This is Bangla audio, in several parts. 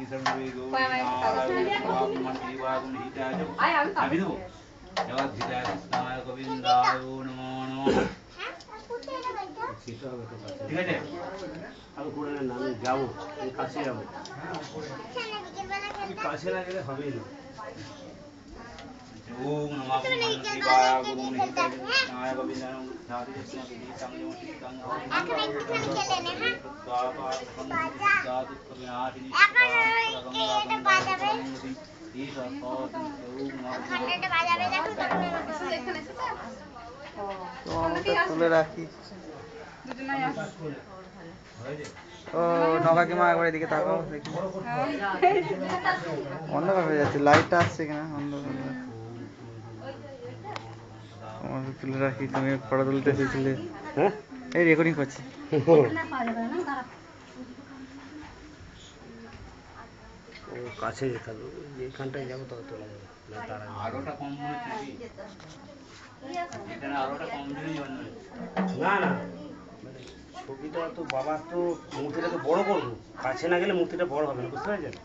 ঠিক আছে আমি করে নেন আমি যাবো কাছে যাবো কাছে না গেলে হবেই না ओम नमः शिवाय ओम नित्याय गोविंदाय साधु संग संग তুলে রাখি ও নগাকিমা একবার এদিকে তাকাও দেখি অন্ধকার হয়ে যাচ্ছে লাইটটা আসছে কিনা অন্ধকার তুলে রাখি তুমি ফটো তুলতে এসেছিলে হ্যাঁ এই রেকর্ডিং করছি ও কাছে যেতে হবে যেখানটায় যাবো তবে তোলা যাবে আরোটা কম মনে হচ্ছে না না মানে ছবিটা তো বাবার তো মূর্তিটা তো বড় করবো কাছে না গেলে মূর্তিটা বড় হবে না বুঝতে পারছেন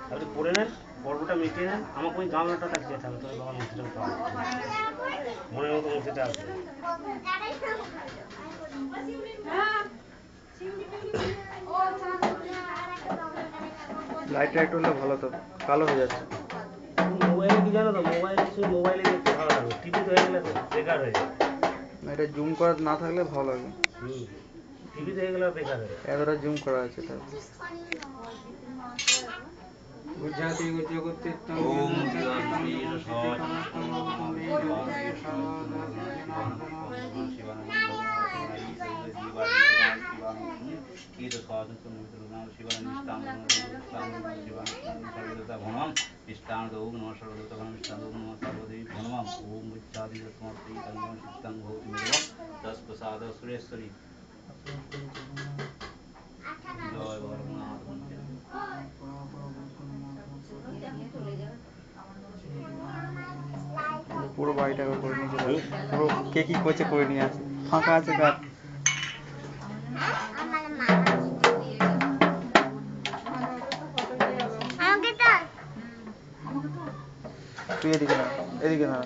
আপনি করে নেন পর্বটা মিটিয়ে নেন আমাকে ওই গামলাটা কাছে যেতে হবে তবে বাবার মূর্তিটা পাওয়া মনের মতো মূর্তিটা আসবে লাইটটা একটু হলে ভালো তো কালো হয়ে যাচ্ছে মোবাইলে কি জানো তো মোবাইলে দেখতে ভালো লাগবে টিভিতে হয়ে গেলে তো বেকার হয়ে যায় এটা জুম করা না থাকলে ভালো লাগবে টিভিতে হয়ে গেলে বেকার হয়ে যায় এতটা জুম করা আছে তার গুজরাটি গুজরাটি ওম পুরো বাড়িটা করে নিয়ে চলে পুরো কে কি করছে করে নিয়ে আসে ফাঁকা আছে কার তুই এদিকে না এদিকে না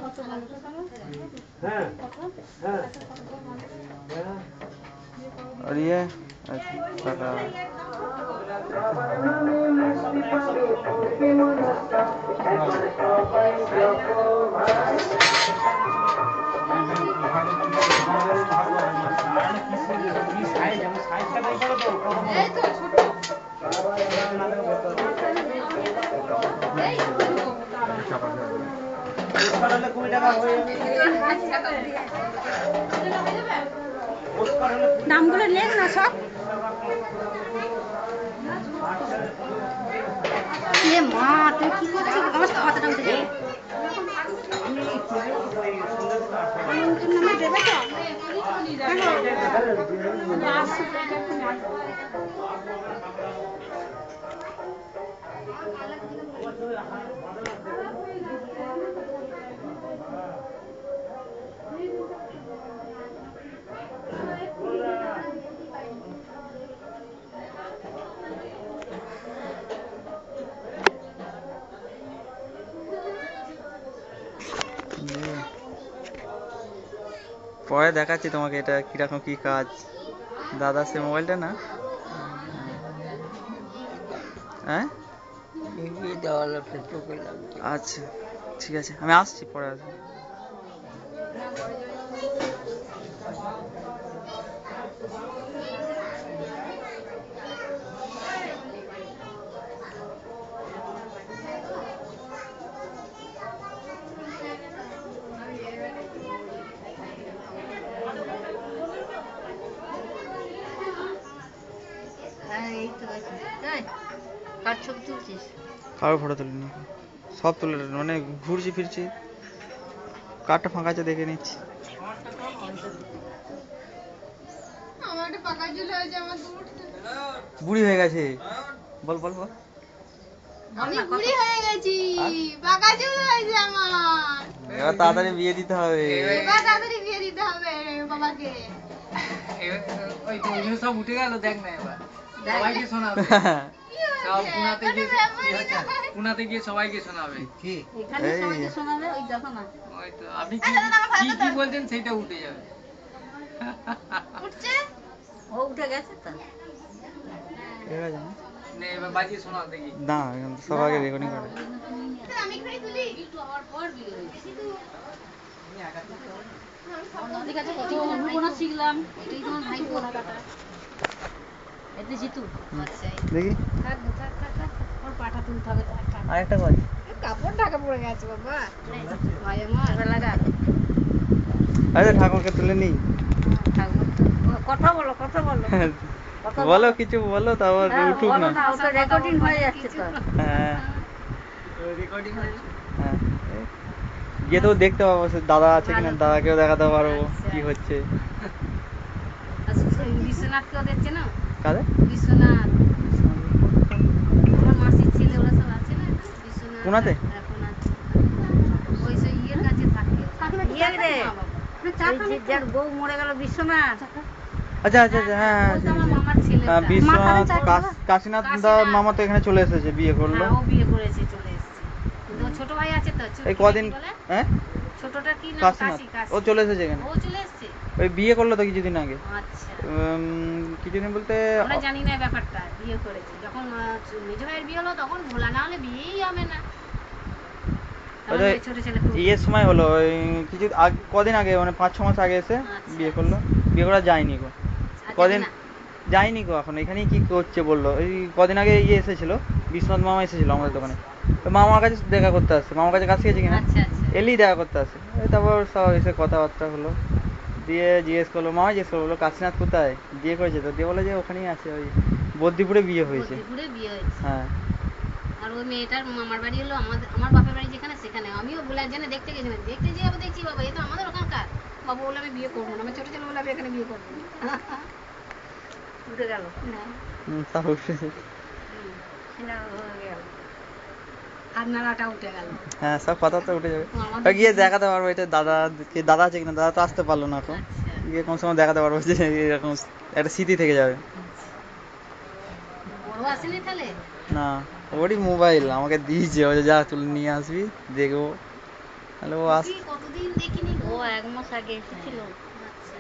হ্যাঁ হ্যাঁ और ये अच्छा নামগুলো লেখ না সব মা তুই কি করছিস আমার তো হাতটা উঠে যাবে নামে দেবে পরে দেখাচ্ছি তোমাকে এটা কিরকম কি কাজ দাদা সে মোবাইলটা না হ্যাঁ আচ্ছা ঠিক আছে আমি আসছি পরে আসবো কারো ফটো তুলি না সব তুলে মানে ঘুরছি ফিরছি কারটা ফাঁকা আছে দেখে নিচ্ছি বুড়ি হয়ে গেছে বল বল বল আমি বুড়ি হয়ে গেছি পাকা চুল হয়েছে আমার এবার তাড়াতাড়ি বিয়ে দিতে হবে বাবাকে ওই সব উঠে গেল দেখ না এবার সবাইকে শোনাবে পুনাতে গিয়ে পুনাতে গিয়ে সবাইকে শোনাবে কি এখানে সবাইকে শোনাবে ওই দেখো না ওই তো আপনি কি কি বলছেন সেটা উঠে যাবে উঠছে ও উঠে গেছে তো এরা জানো নে এবার বাজিয়ে শোনাও দেখি না এখন তো সব আগে রেকর্ডিং করে আমি খাই তুলি একটু আমার পর বিয়ে হয়েছে আমাদের কাছে কত অনুপ্রেরণা শিখলাম এটাই তোমার ভাই পোলা কাটা এতে জিতু আচ্ছা দেখি থাক থাক থাক থাক ওর পাটা তুলতে হবে থাক থাক আরেকটা কর কাপড় ঢাকা পড়ে গেছে বাবা ভাই আমার লাগা আরে ঠাকুরকে তুলে নিই ঠাকুর কথা বলো কথা বলো বলো কিছু বলো তারপর উঠুক না ওটা রেকর্ডিং হয়ে যাচ্ছে তো হ্যাঁ রেকর্ডিং হচ্ছে হ্যাঁ গিয়ে তো দেখতে পাবো সে দাদা আছে কিনা দাদাকেও দেখাতে পারবো কি হচ্ছে বিশ্বনাথকেও দেখছে না কাদের বিশ্বনাথ আমার মাসির ছেলে ওরা সব আছে না বিশ্বনাথ পুনাতে? হ্যাঁ, পুনাতে। ওই সব ইয়ের কাছে থাকে ইয়ে রে ওই যে যার বউ মরে গেল বিশ্বনাথ আচ্ছা আচ্ছা আচ্ছা হ্যাঁ ওই তো আমার মামার ছেলে হ্যাঁ বিশ্বনাথ কাশীনাথ দা মামা তো এখানে চলে এসেছে বিয়ে করলো ও বিয়ে করেছে চলে এসেছে কিন্তু ওর ছোট ভাই আছে তো এই কদিন কি বলে? হ্যাঁ ছোটটা কি নাম কাশীনাথ কাশি কাশি ও চলে এসেছে এখানে ও চলে এসেছে ওই বিয়ে করলো তো কিছুদিন আগে আচ্ছা কিছুদিন বলতে আমরা জানি না এই ব্যাপারটা বিয়ে করেছে যখন মেজ ভাইয়ের বিয়ে হলো তখন ভোলা না হলে বিয়েই হবে না তখন ওই ওই ছোট ছেলে খুব- ইয়ের সময় হলো ওই কিছু কদিন আগে মানে 5-6 মাস আগে এসে আচ্ছা। বিয়ে করলো বিয়ে করা যায়নি গো আর কদিন জানি না। যায়নি গো এখন এখানেই কি করছে বললো ওই কদিন আগে ইয়ে এসেছিল বিশ্বনাথ মামা এসেছিল আমাদের দোকানে তো মামার কাছে দেখা করতে আসছে মামার কাছে কাছে গেছে কিনা আচ্ছা আচ্ছা এলেই দেখা করতে আসে ওই তারপর সব এসে কথাবার্তা হলো দিয়ে জিজ্ঞেস করলো মামা জিজ্ঞেস করলো বললো কাশীনাথ কোথায় বিয়ে করেছে তো দিয়ে বলে যে ওখানেই আছে ওই বদ্দিপুরে বিয়ে হয়েছে বদ্রিপুরে বিয়ে হয়েছে হ্যাঁ আর ওই মেয়েটার মামার বাড়ি হলো আমার বাপের বাড়ি যেখানে সেখানে আমিও বলে জেনে দেখতে গেছিলাম দেখতে যেয়ে আবার দেখছি বাবা এ তো আমাদের ওখানকার বাবা বলে আমি বিয়ে করবো না আমার ছোট ছেলে বলে আমি এখানে বিয়ে করবো না উঠে গেল না তা অবশ্যই সেটা হয়ে গেল আর নাড়াটা উঠে গেল হ্যাঁ সব কথা তো উঠে যাবে আমাদের তা গিয়ে দেখাতে পারবো এটা দাদা আছে কিনা দাদা তো আসতে পারলো না এখন আচ্ছা গিয়ে কোন সময় দেখাতে পারবো যে এরকম একটা স্মৃতি থেকে যাবে বড় আসেনি তাহলে না ওরই মোবাইল আমাকে দিয়েছে ও যে যা তুলে নিয়ে আসবি দেখবো তাহলে ও আস কতদিন দেখিনি ও এক মাস আগে এসেছিল আচ্ছা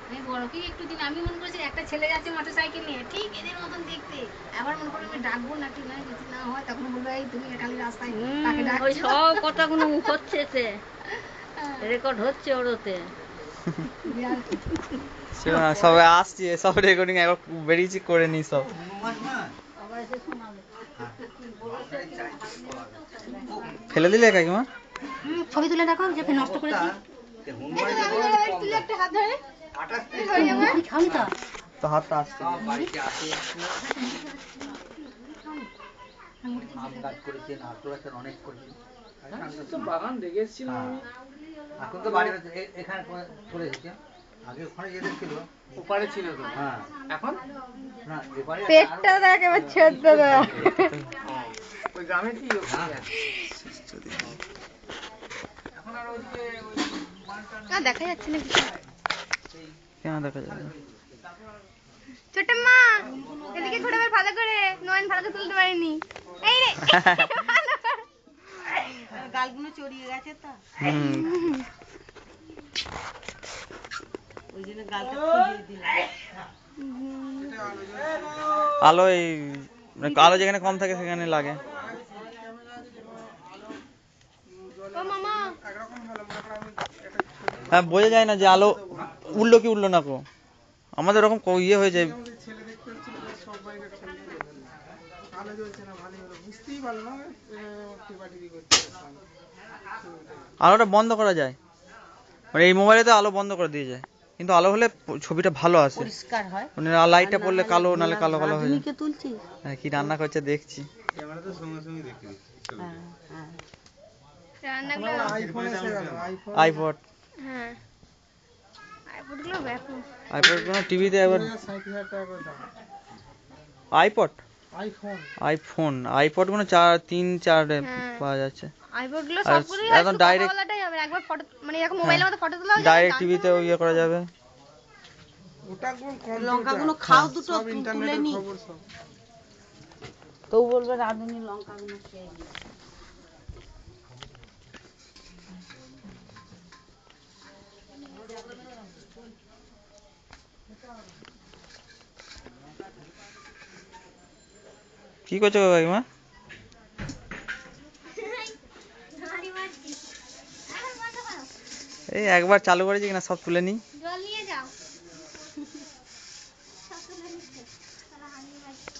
আমি বড়কে একটু দিন আমি মনে করছি একটা ছেলে যাচ্ছে মোটর সাইকেল নিয়ে ঠিক এদের মতন দেখতে আবার মনে করলাম আমি ডাকবো না ঠিক না যদি না হয় তখন বলবো এই তুমি খালি রাস্তায় তাকে ডাকছো ওই সব কথাগুলো হচ্ছে রেকর্ড হচ্ছে ওরতে সবাই আসছি সব রেকর্ডিং একবার বেরিয়েছি করে নি সব ফেলে দিলে কাকিমা ছবি তুলে রাখো যে নষ্ট করেছি তুই একটা হাত ধরে তুমি খাওনি তো তো হাতটা আসছে আম গাছ করেছেন আতর গাছের অনেক করেছেন তো বাগান দেখে এসেছিলাম আমি এখন তো বাড়ি এখানে চলে এসেছে আগে ওখানে যেতে ছিল ওপারে ছিল তো হ্যাঁ এখন না এবারে পেটটা দেখ এবার ছেড়ে দেখ ওই গ্রামে কি এখন আর ওইদিকে ওই না দেখা যাচ্ছে না কিছু কেন দেখা যাবে ছোট মা এদিকে ঘুরে আবার ভালো করে নয়ন ভালো করে তুলতে পারিনি এই রে গালগুলো চড়িয়ে গেছে তো ওই জন্য গালটা ফুলিয়ে দিলাম আলো এই মানে আলো যেখানে কম থাকে সেখানে লাগে ও মামা হ্যাঁ বোঝা যায় না যে আলো উঠলো কি উঠলো না কো আমাদের ওরকম ইয়ে হয়ে যায় আলোটা বন্ধ করা যায় মানে এই মোবাইলে তো আলো বন্ধ করে দিয়ে যায় কিন্তু আলো হলে ছবিটা ভালো আসে পরিষ্কার হয় মানে লাইটটা পড়লে কালো নালে কালো কালো হয়ে যায় কে তুলছিস হ্যাঁ কি রান্না করছে দেখছি রান্নাগুলো আইপড হ্যাঁ আইপডগুলো ব্যাপক আইপড কোনো টিভিতে আবার আইপড আইফোন আইপড কোনো 3-4 পাওয়া যাচ্ছে আইপডগুলো আর সবগুলোই একদম direct- বলাটাই হবে একবার ফটো মানে এরকম মোবাইলের মধ্যে ফটো তোলা ডাইরেক্ট টিভিতে ইয়ে করা যাবে লঙ্কাগুলো খাও দুটো তুলে নি তবু বলবে রাঁধুনি লঙ্কাগুলো খেয়ে নিই। কি করছো গো কাকিমা? এই একবার চালু করেছি কিনা সব তুলে নিই। জল নিয়ে যাও। সব তুলে নিচ্ছে। সারা হাঁড়ি মারছে।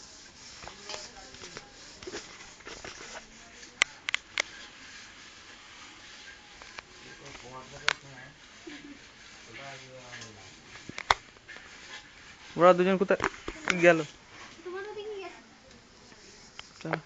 ওরা দুজন কোথায় গেল? তোমার ওদিকে গেছে। চল।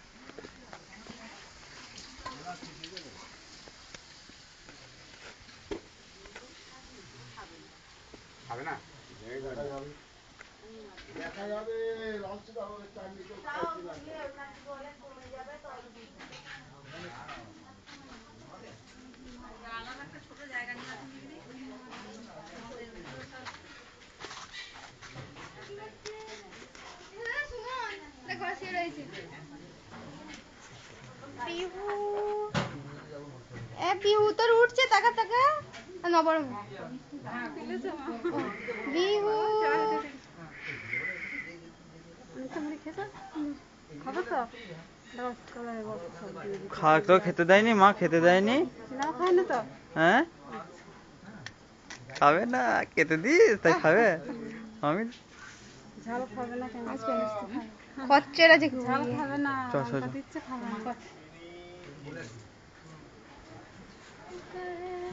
সুমন, দেখ ঘরে শুয়ে রয়েছে। পিহু। পিহু তোর উঠছে, তাকা তাকা। নবরম। বিহু। খাবো তো? তো খেতে দেয়নি মা, খেতে দেয়নি। না খায় না তো। হ্যাঁ খাবে না, খেতে দিস তাই খাবে। আমি ঝাল খাবে না কেন? খচ্চেরা যে ঝাল খাবে না, চল, চল, লঙ্কা চল। দিচ্ছে খাবে না।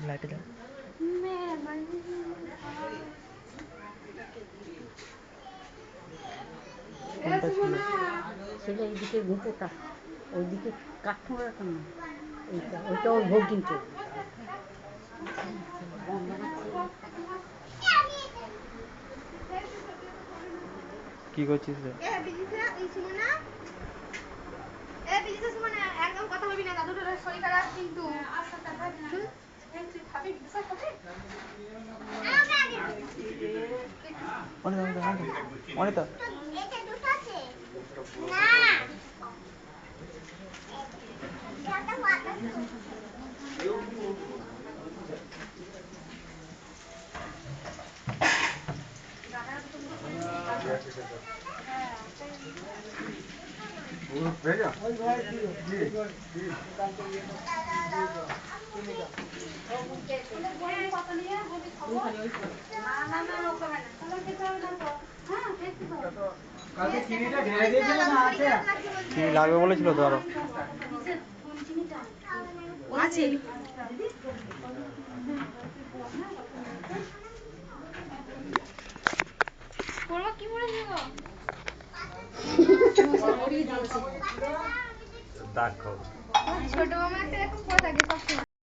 লাইটে দাও। কোনটা ছিল? ছেলে এইদিকে ভেতরটা, ওইদিকে কাঠঠোঙা কেন, এইটা ওইটা ওর ভোগ কিন্তু কি করছিস রে? একদম কথা বলবি না, দাদুটার শরীর খারাপ কিন্তু। শুন। তুই খাবি? বিশা খাবি? অনিতা কি লাগবে বলেছিল তো আরো? আছে। করবো কি করে দেবো? দাগ খাও। ছোট মামা একটা এরকম পড়ে থাকে সবসময়।